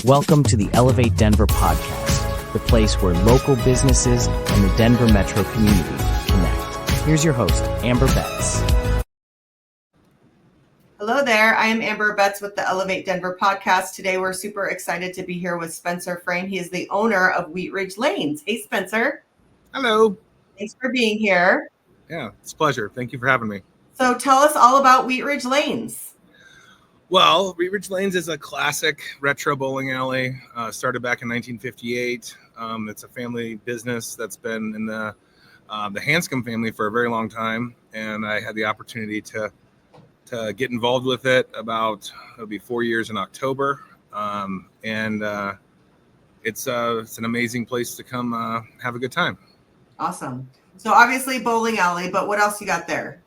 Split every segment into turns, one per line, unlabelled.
Welcome to the Elevate Denver podcast, the place where local businesses and the Denver metro community connect. Here's your host, Amber Betts.
Hello there. I am Amber Betts with the Elevate Denver podcast. Today, we're super excited to be here with Spencer Frame. He is the owner of Wheat Ridge Lanes. Hey, Spencer.
Hello.
Thanks for being here.
Yeah, it's a pleasure. Thank you for having me.
So tell us all about Wheat Ridge Lanes.
Well, Wheat Ridge Lanes is a classic retro bowling alley. Started back in 1958. It's a family business that's been in the Hanscom family for a very long time, and I had the opportunity to get involved with it it'll be 4 years in October, it's an amazing place to come have a good time.
Awesome. So obviously bowling alley, but what else you got there?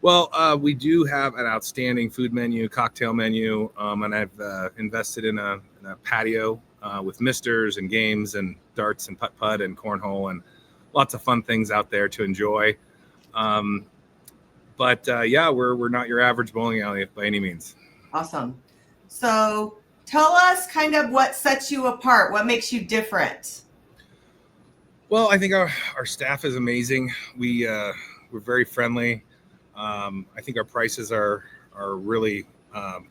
Well, we do have an outstanding food menu, cocktail menu, and I've invested in a patio with misters and games and darts and putt-putt and cornhole and lots of fun things out there to enjoy. But we're not your average bowling alley by any means.
Awesome. So tell us kind of what sets you apart. What makes you different?
Well, I think our staff is amazing. We're very friendly. I think our prices are really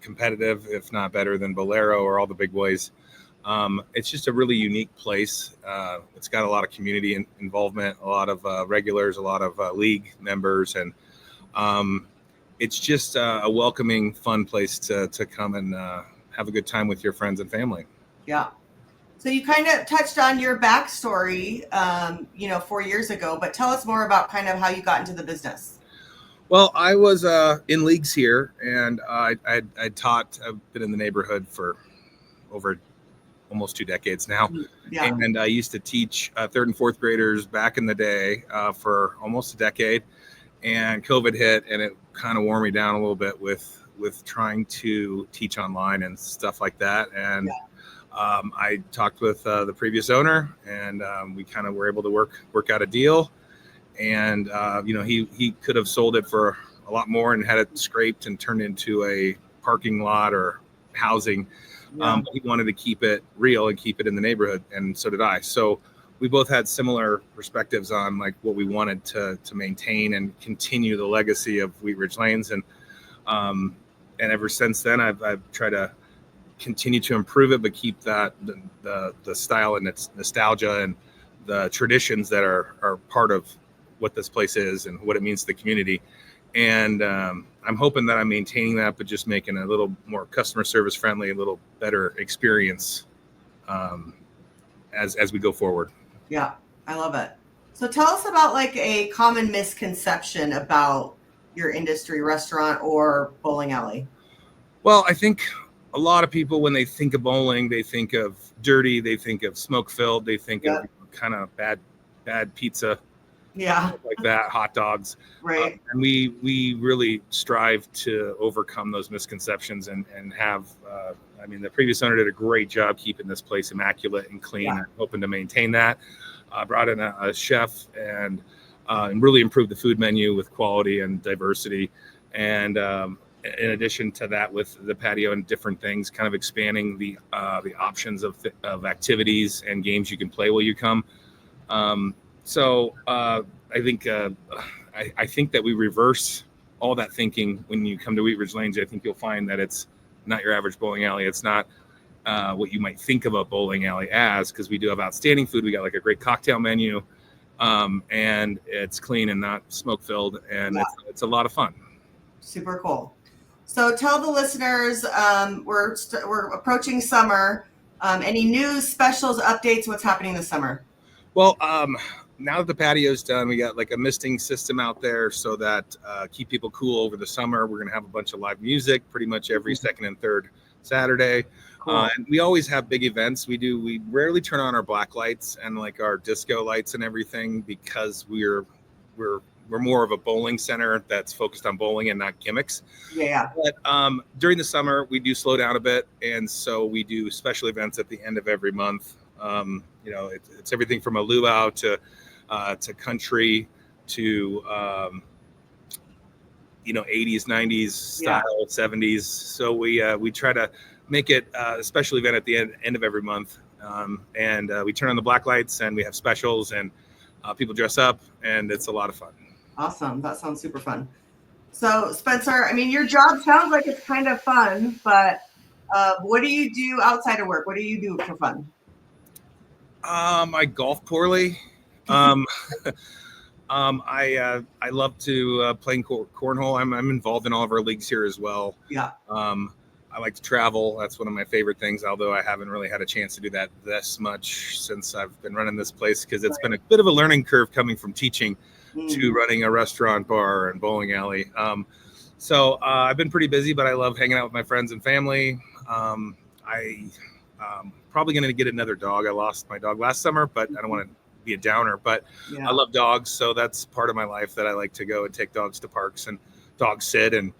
competitive, if not better than Bolero or all the big boys. It's just a really unique place. It's got a lot of community involvement, a lot of regulars, a lot of league members, and it's just a welcoming, fun place to come and have a good time with your friends and family.
Yeah. So you kind of touched on your backstory, 4 years ago, but tell us more about kind of how you got into the business.
Well, I was in leagues here, and I taught. I've been in the neighborhood for over almost 2 decades now.
Yeah.
And I used to teach third and fourth graders back in the day for almost a decade. And COVID hit, and it kind of wore me down a little bit with trying to teach online and stuff like that. And I talked with the previous owner, and we kind of were able to work out a deal. And he could have sold it for a lot more and had it scraped and turned into a parking lot or housing. But he wanted to keep it real and keep it in the neighborhood, and so did I. So we both had similar perspectives on like what we wanted to maintain and continue the legacy of Wheat Ridge Lanes. And ever since then, I've tried to continue to improve it, but keep that the style and its nostalgia and the traditions that are part of what this place is and what it means to the community. And I'm hoping that I'm maintaining that, but just making a little more customer service friendly, a little better experience as we go forward.
Yeah, I love it. So tell us about like a common misconception about your industry, restaurant or bowling alley.
Well, I think a lot of people, when they think of bowling, they think of dirty, they think of smoke filled, they think of kind of bad pizza.
Yeah.
Like that, hot dogs.
Right.
And we really strive to overcome those misconceptions and have, the previous owner did a great job keeping this place immaculate and clean. I'm hoping to maintain that. Brought in a chef and really improved the food menu with quality and diversity. And in addition to that, with the patio and different things, kind of expanding the options of activities and games you can play while you come. So I think that we reverse all that thinking when you come to Wheat Ridge Lanes. I think you'll find that it's not your average bowling alley. It's not what you might think of a bowling alley as, because we do have outstanding food. We got like a great cocktail menu, and it's clean and not smoke filled, and it's a lot of fun.
Super cool. So tell the listeners, we're approaching summer. Any news, specials, updates? What's happening this summer?
Well, now that the patio's done, we got like a misting system out there so that keep people cool over the summer. We're going to have a bunch of live music pretty much every second and third Saturday. Cool. And we always have big events. We rarely turn on our black lights and like our disco lights and everything, because we're more of a bowling center that's focused on bowling and not gimmicks.
Yeah.
But during the summer, we do slow down a bit. And so we do special events at the end of every month. It's everything from a luau to country to 80s, 90s style, 70s. So we try to make it a special event at the end of every month. And we turn on the black lights and we have specials and people dress up and it's a lot of fun.
Awesome. That sounds super fun. So Spencer, I mean, your job sounds like it's kind of fun, but what do you do outside of work? What do you do for fun?
I golf poorly. I love to playing cornhole. I'm involved in all of our leagues here as well.
Yeah.
I like to travel. That's one of my favorite things, although I haven't really had a chance to do that this much since I've been running this place, because it's been a bit of a learning curve coming from teaching to running a restaurant, bar, and bowling alley. So I've been pretty busy, but I love hanging out with my friends and family. I probably going to get another dog. I lost my dog last summer, but I don't want to be a downer, but I love dogs. So that's part of my life, that I like to go and take dogs to parks and dog sit and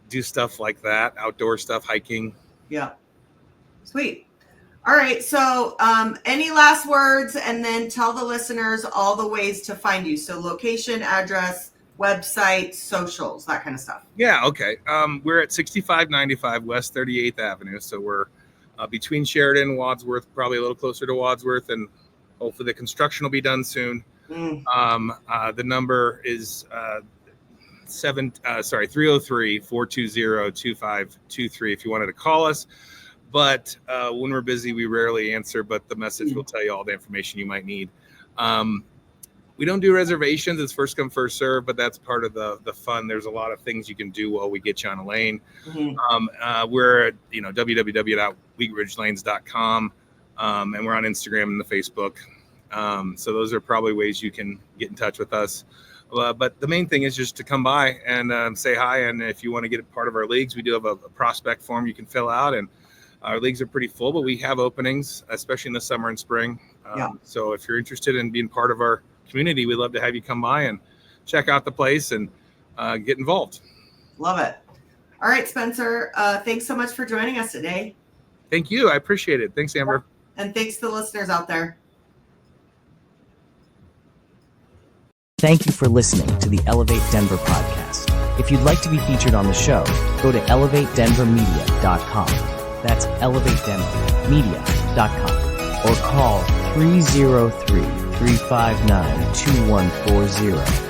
do stuff like that, outdoor stuff, hiking.
Yeah. Sweet. All right. So any last words, and then tell the listeners all the ways to find you. So location, address, website, socials, that kind of stuff.
Yeah. Okay. We're at 6595 West 38th Avenue. So we're between Sheridan and Wadsworth, probably a little closer to Wadsworth, and hopefully the construction will be done soon. The number is 303-420-2523 if you wanted to call us. But when we're busy, we rarely answer, but the message will tell you all the information you might need. We don't do reservations. It's first come, first serve, but that's part of the fun. There's a lot of things you can do while we get you on a lane. We're at www.wheatridgelanes.com, and we're on Instagram and the Facebook. So those are probably ways you can get in touch with us. But the main thing is just to come by and say hi. And if you want to get a part of our leagues, we do have a prospect form you can fill out. And our leagues are pretty full, but we have openings, especially in the summer and spring. So if you're interested in being part of our community, we'd love to have you come by and check out the place and get involved.
Love it. All right, Spencer, thanks so much for joining us today.
Thank you. I appreciate it. Thanks, Amber.
And thanks to the listeners out there.
Thank you for listening to the Elevate Denver podcast. If you'd like to be featured on the show, go to elevatedenvermedia.com. That's elevatedenvermedia.com. Or call 303-359-2140.